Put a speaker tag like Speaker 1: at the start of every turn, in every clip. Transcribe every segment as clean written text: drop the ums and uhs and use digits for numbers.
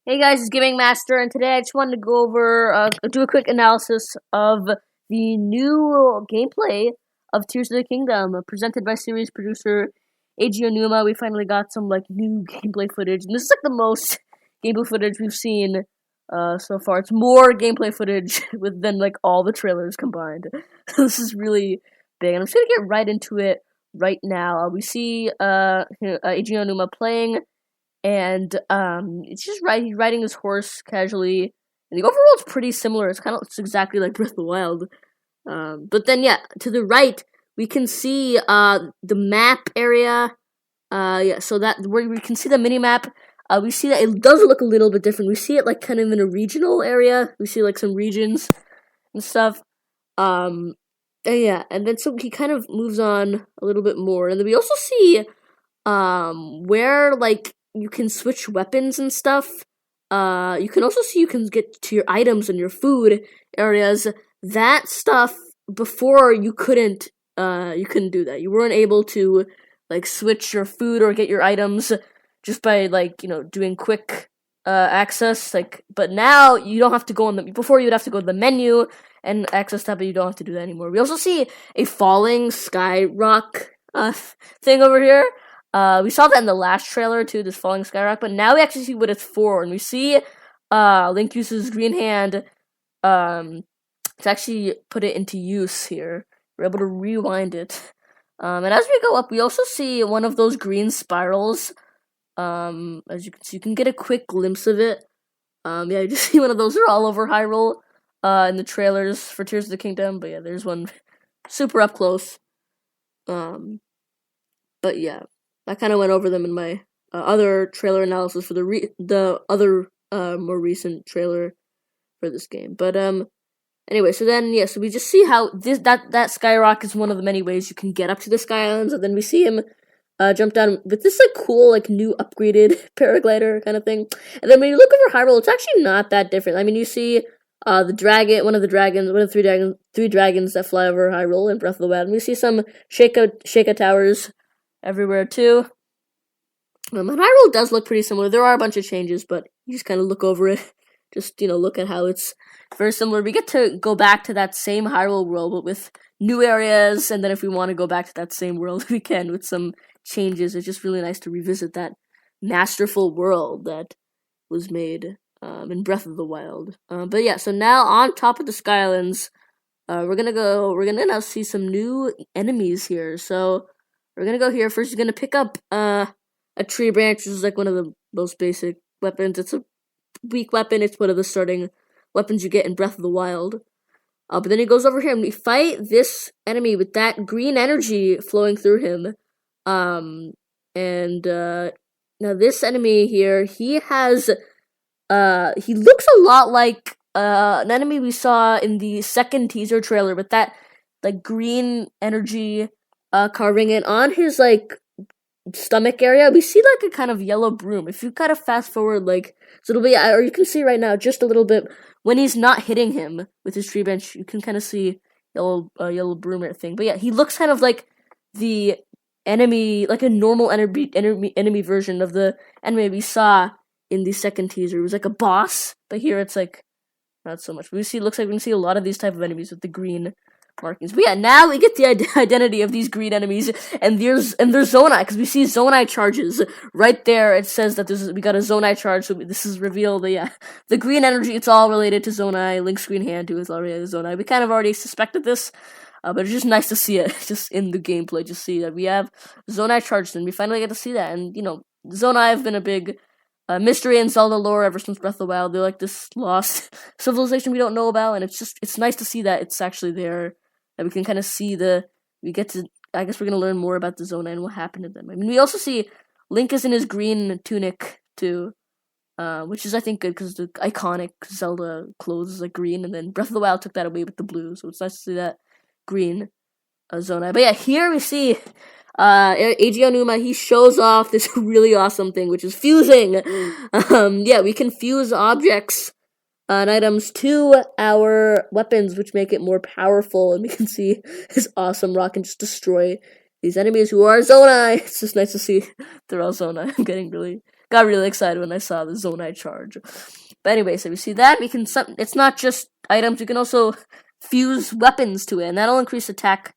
Speaker 1: Hey guys, it's Gaming Master, and today I just wanted to go over, do a quick analysis of the new gameplay of Tears of the Kingdom, presented by series producer Eiji Aonuma. We finally got some, new gameplay footage, and this is, the most gameplay footage we've seen, so far. It's more gameplay footage than, all the trailers combined. This is really big, and I'm just gonna get right into it right now. We see, Eiji Aonuma playing, and it's just he's riding his horse casually, and the overall is pretty similar. It's exactly like Breath of the Wild. But then to the right we can see the map area. So that where we can see the mini map. We see that it does look a little bit different. We see it kind of in a regional area. We see some regions and stuff. And then so he kind of moves on a little bit more, and then we also see where you can switch weapons and stuff. You can also see you can get to your items and your food areas. That stuff before you couldn't do that. You weren't able to switch your food or get your items just by doing quick access. But now you don't have to go on the. Before you'd have to go to the menu and access that, but you don't have to do that anymore. We also see a falling sky rock thing over here. We saw that in the last trailer too, this falling skyrock, but now we actually see what it's for, and we see Link uses green hand to actually put it into use here. We're able to rewind it. And as we go up, we also see one of those green spirals. As you can see, you can get a quick glimpse of it. You just see one of those. They're all over Hyrule in the trailers for Tears of the Kingdom, but there's one super up close. But I kind of went over them in my other trailer analysis for the other more recent trailer for this game. But anyway, so we just see how that Skyrock is one of the many ways you can get up to the Sky Islands, and then we see him jump down with this cool new upgraded paraglider kind of thing. And then when you look over Hyrule, it's actually not that different. I mean, you see the dragon, one of the three dragons that fly over Hyrule in Breath of the Wild, and we see some Sheikah towers everywhere too. And Hyrule does look pretty similar. There are a bunch of changes, but you just kind of look over it. Just, look at how it's very similar. We get to go back to that same Hyrule world, but with new areas, and then if we want to go back to that same world, we can with some changes. It's just really nice to revisit that masterful world that was made in Breath of the Wild. So now on top of the Sky Islands, we're gonna now see some new enemies here. So we're gonna go here. First, you're gonna pick up a tree branch, which is one of the most basic weapons. It's a weak weapon. It's one of the starting weapons you get in Breath of the Wild. But then he goes over here and we fight this enemy with that green energy flowing through him. Now this enemy here, he has he looks a lot like an enemy we saw in the second teaser trailer with that green energy carving it on his stomach area. We see a kind of yellow broom. If you kind of fast forward so it'll be, or you can see right now just a little bit when he's not hitting him with his tree bench, you can kind of see yellow broom thing. But he looks kind of like the enemy, a normal enemy version of the enemy we saw in the second teaser. It was a boss, but here it's not so much. Looks like we can see a lot of these type of enemies with the green markings. But now we get the identity of these green enemies, and there's Zonai, because we see Zonai charges right there. It says that we got a Zonai charge, so this is revealed. The green energy, it's all related to Zonai. Link's green hand, who is already a Zonai. We kind of already suspected this, but it's just nice to see it, just in the gameplay, just see that we have Zonai charged, and we finally get to see that. And, Zonai have been a big mystery in Zelda lore ever since Breath of the Wild. They're this lost civilization we don't know about, and it's nice to see that it's actually there. That we can kind of see I guess we're going to learn more about the Zonai and what happened to them. I mean, we also see Link is in his green tunic, too, which is, I think, good, because the iconic Zelda clothes is, green, and then Breath of the Wild took that away with the blue, so it's nice to see that green Zonai. But here we see Eiji Aonuma, he shows off this really awesome thing, which is fusing. We can fuse objects and items to our weapons, which make it more powerful, and we can see his awesome rock and just destroy these enemies who are Zonai. It's just nice to see they're all Zonai. I'm getting really got really excited when I saw the Zonai charge. But anyway, so we see that we can. It's not just items. You can also fuse weapons to it, and that'll increase attack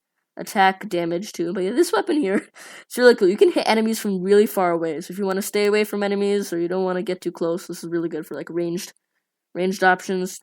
Speaker 1: damage too. But yeah, this weapon here, it's really cool. You can hit enemies from really far away. So if you want to stay away from enemies or you don't want to get too close, this is really good for like ranged options.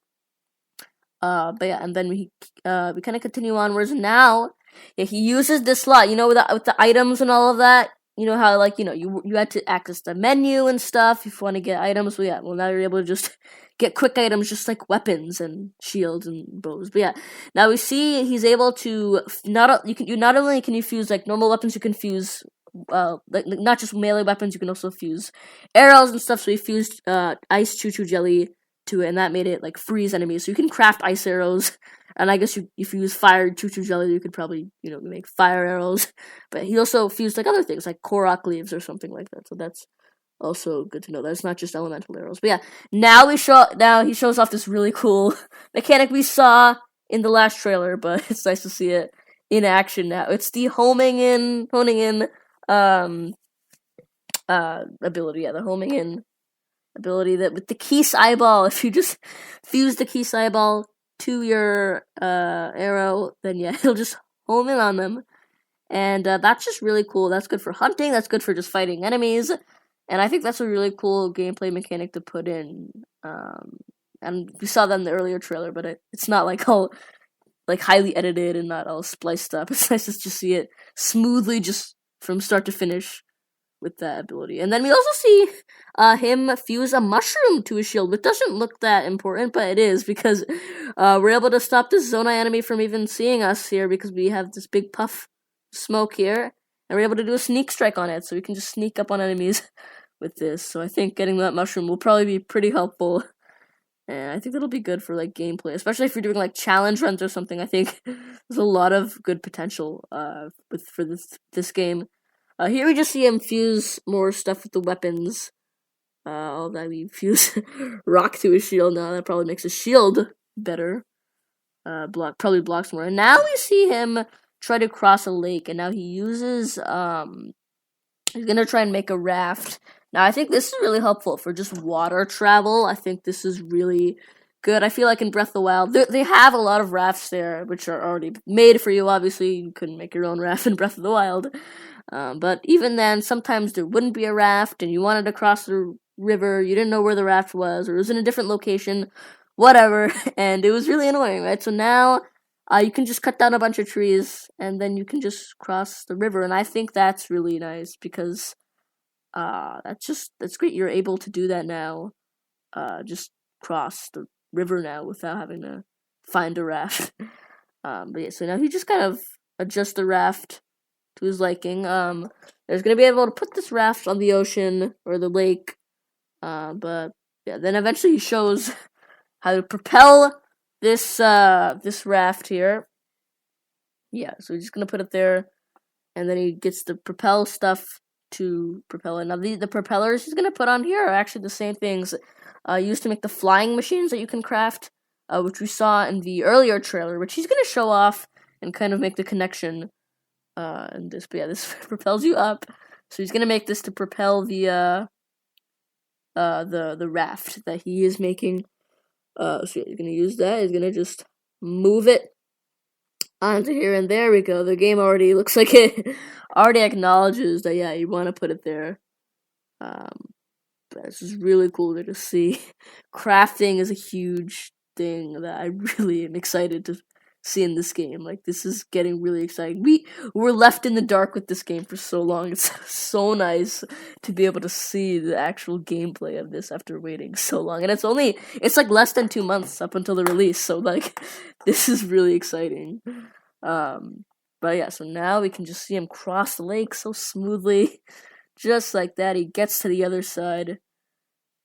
Speaker 1: But yeah, and then we kind of continue onwards. Now, yeah, he uses this slot. You know, with the items and all of that. You know how like you had to access the menu and stuff if you want to get items. Well, yeah, now you're able to just get quick items, just like weapons and shields and bows. But yeah, now we see he's able to not only can you fuse like normal weapons, you can fuse like not just melee weapons, you can also fuse arrows and stuff. So he fused ice choo-choo jelly to it, and that made it like freeze enemies. So you can craft ice arrows, and I guess if you use fire choo-choo jelly, you could probably make fire arrows. But he also fused like other things like korok leaves or something like that. So that's also good to know. That's not just elemental arrows. But yeah, now he shows off this really cool mechanic we saw in the last trailer, but it's nice to see it in action now. It's the honing in ability. Yeah, the homing in ability that with the Keese eyeball, if you just fuse the Keese eyeball to your arrow, then yeah, it'll just home in on them. And that's just really cool. That's good for hunting. That's good for just fighting enemies. And I think that's a really cool gameplay mechanic to put in. And we saw that in the earlier trailer, but it's not like all like highly edited and not all spliced up. It's nice to just see it smoothly, just from start to finish with that ability. And then we also see him fuse a mushroom to his shield, which doesn't look that important, but it is, because we're able to stop this Zonai enemy from even seeing us here, because we have this big puff smoke here, and we're able to do a sneak strike on it, so we can just sneak up on enemies with this. So I think getting that mushroom will probably be pretty helpful, and I think that'll be good for like gameplay, especially if you're doing like challenge runs or something. I think there's a lot of good potential for this game. Here we just see him fuse more stuff with the weapons. All that we fuse rock to his shield now. That probably makes his shield better. Probably blocks more. And now we see him try to cross a lake, and now he uses he's gonna try and make a raft. Now I think this is really helpful for just water travel. I think this is really good. I feel like in Breath of the Wild, they have a lot of rafts there, which are already made for you. Obviously, you couldn't make your own raft in Breath of the Wild. But even then, sometimes there wouldn't be a raft, and you wanted to cross the river, you didn't know where the raft was, or it was in a different location, whatever, and it was really annoying, right? So now, you can just cut down a bunch of trees, and then you can just cross the river, and I think that's really nice, because, that's great. You're able to do that now, just cross the river now without having to find a raft. But yeah, so now he just kind of adjusts the raft to his liking. There's gonna be able to put this raft on the ocean or the lake, but yeah, then eventually he shows how to propel this raft here. Yeah, so he's just gonna put it there, and then he gets the propel stuff to propel it. Now the propellers he's gonna put on here are actually the same things used to make the flying machines that you can craft, which we saw in the earlier trailer, which he's gonna show off and kind of make the connection. And this, but yeah, this propels you up. So he's gonna make this to propel the raft that he is making. So yeah, he's gonna use that. He's gonna just move it onto here, and there we go. The game already looks like it already acknowledges that. Yeah, you want to put it there. But this is really cool to just see. Crafting is a huge thing that I really am excited to see in this game. Like, this is getting really exciting. We were left in the dark with this game for so long. It's so nice to be able to see the actual gameplay of this after waiting so long. And it's like less than 2 months up until the release, so like this is really exciting. But yeah, so now we can just see him cross the lake so smoothly, just like that. He gets to the other side.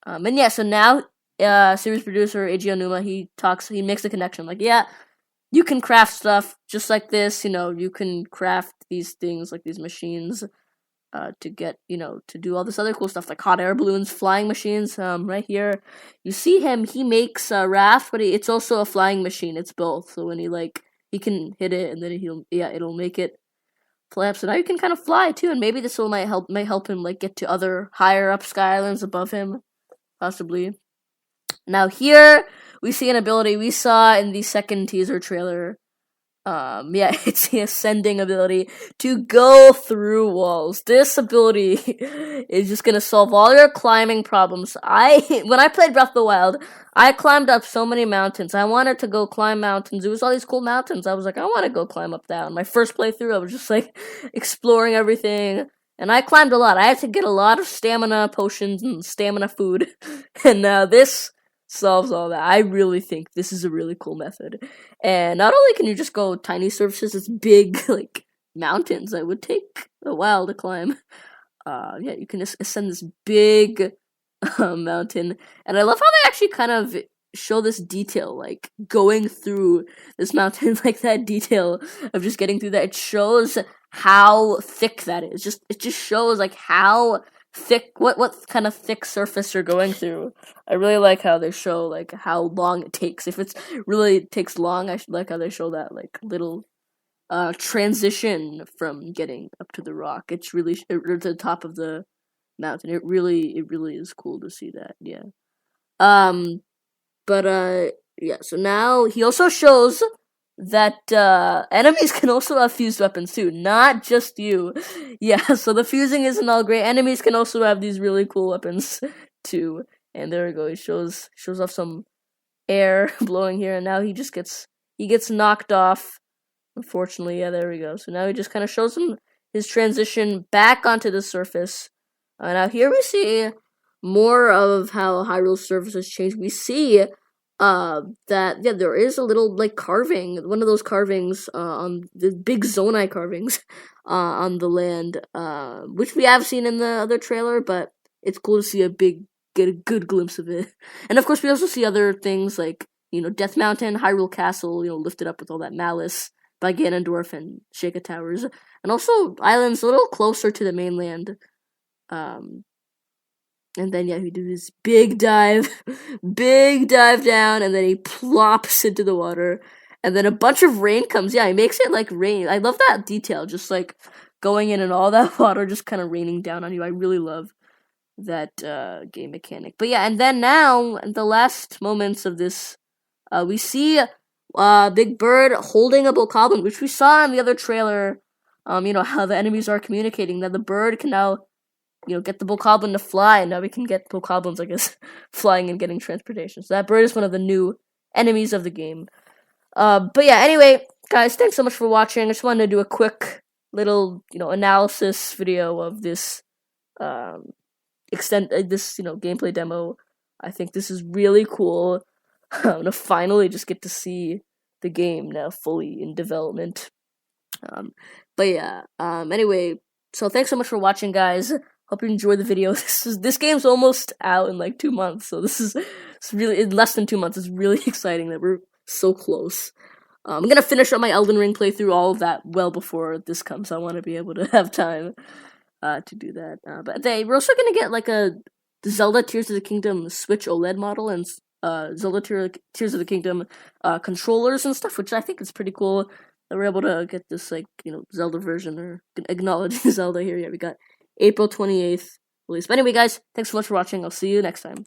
Speaker 1: And yeah, so now series producer Eiji Aonuma, he makes the connection, like, yeah, you can craft stuff just like this, you can craft these things, like these machines, to get, to do all this other cool stuff, like hot air balloons, flying machines. Right here, you see him, he makes a raft, but it's also a flying machine, it's both, so when he can hit it, and then it'll make it flap. So now you can kind of fly too, and maybe this will might help him like get to other higher up Sky Islands above him, possibly. Now here we see an ability we saw in the second teaser trailer. Yeah, it's the ascending ability to go through walls. This ability is just gonna solve all your climbing problems. When I played Breath of the Wild, I climbed up so many mountains. I wanted to go climb mountains. There was all these cool mountains. I was like, I want to go climb up that. My first playthrough, I was just like exploring everything, and I climbed a lot. I had to get a lot of stamina potions and stamina food, and now this solves all that. I really think this is a really cool method. And not only can you just go tiny surfaces, it's big, like, mountains that would take a while to climb. Yeah, you can ascend this big mountain. And I love how they actually kind of show this detail, like, going through this mountain, like, that detail of just getting through that. It shows how thick that is. It just shows, like, how thick, what kind of thick surface you're going through. I really like how they show like how long it takes. If it's really takes long, I like how they show that like little transition from getting up to the rock. It's really to the top of the mountain. It really is cool to see that. Yeah. Yeah. So now he also shows that enemies can also have fused weapons too, not just you. Yeah, so the fusing isn't all great. Enemies can also have these really cool weapons too. And there we go. He shows off some air blowing here, and now he gets knocked off. Unfortunately, yeah, there we go. So now he just kind of shows him his transition back onto the surface. Now here we see more of how Hyrule's surface has changed. We see that yeah, there is a little like carving, one of those carvings on the big Zonai carvings on the land, which we have seen in the other trailer, but it's cool to see get a good glimpse of it. And of course we also see other things like, you know, Death Mountain, Hyrule Castle, you know, lifted up with all that malice by Ganondorf and Sheikah Towers, and also islands a little closer to the mainland. And then, yeah, he do this big dive down, and then he plops into the water, and then a bunch of rain comes. Yeah, he makes it like rain. I love that detail, just like going in and all that water just kind of raining down on you. I really love that game mechanic. But yeah, and then now, in the last moments of this, we see Big Bird holding a bokoblin, which we saw in the other trailer. You know, how the enemies are communicating, that the bird can now, you know, get the bokoblin to fly, and now we can get bokoblins, I guess, flying and getting transportation. So that bird is one of the new enemies of the game. But yeah, anyway, guys, thanks so much for watching. I just wanted to do a quick little, you know, analysis video of this, this, you know, gameplay demo. I think this is really cool. I'm gonna finally just get to see the game now fully in development. But yeah, anyway, so thanks so much for watching, guys. Hope you enjoyed the video. This game's almost out in like 2 months, so it's really in less than 2 months. It's really exciting that we're so close. I'm gonna finish up my Elden Ring playthrough, all of that, well before this comes. I want to be able to have time to do that. But we're also gonna get like a Zelda Tears of the Kingdom Switch OLED model and Zelda Tears of the Kingdom controllers and stuff, which I think is pretty cool. That we're able to get this, like, you know, Zelda version, or acknowledging Zelda here. Yeah, we got April 28th release. But anyway, guys, thanks so much for watching. I'll see you next time.